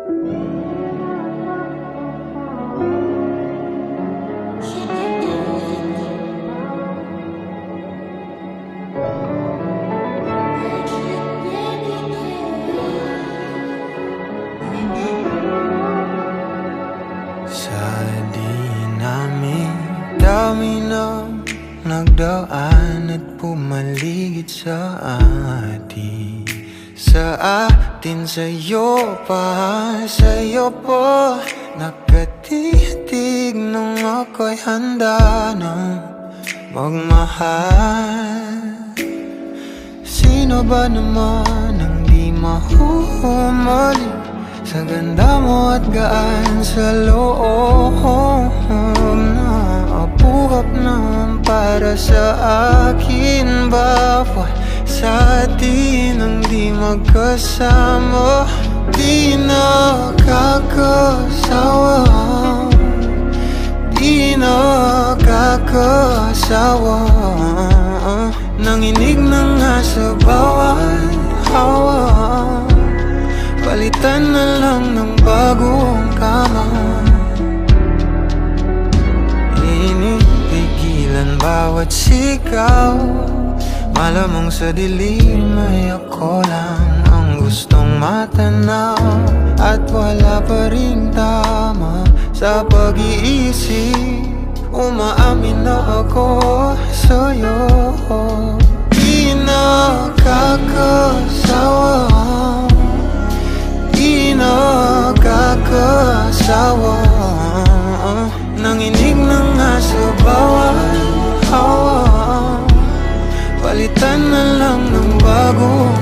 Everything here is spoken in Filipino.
Sa dami ng nagdaan at pumaligid sa atin, sa atin, sa'yo pa nakatitig nung ako'y handa ng magmahal. Sino ba naman ang di mahuhumaling sa ganda mo at gaan sa loob na abuhap naman para sa akin. Bawat sa atin ang di magkasama, di nakakasawa, di nakakasawa. Nanginig na nga sa bawat hawa, palitan na lang ng bagong kama. Inipigilan bawat sigaw, malamang sa dilim ay ako lang ang gustong matanaw. At wala pa ring tama sa pag-iisip, umaamin na ako sa'yo. Di nakakasawa, di nakakasawa. Nanginig na nga sa bawat hawa, palitan na lang ng bago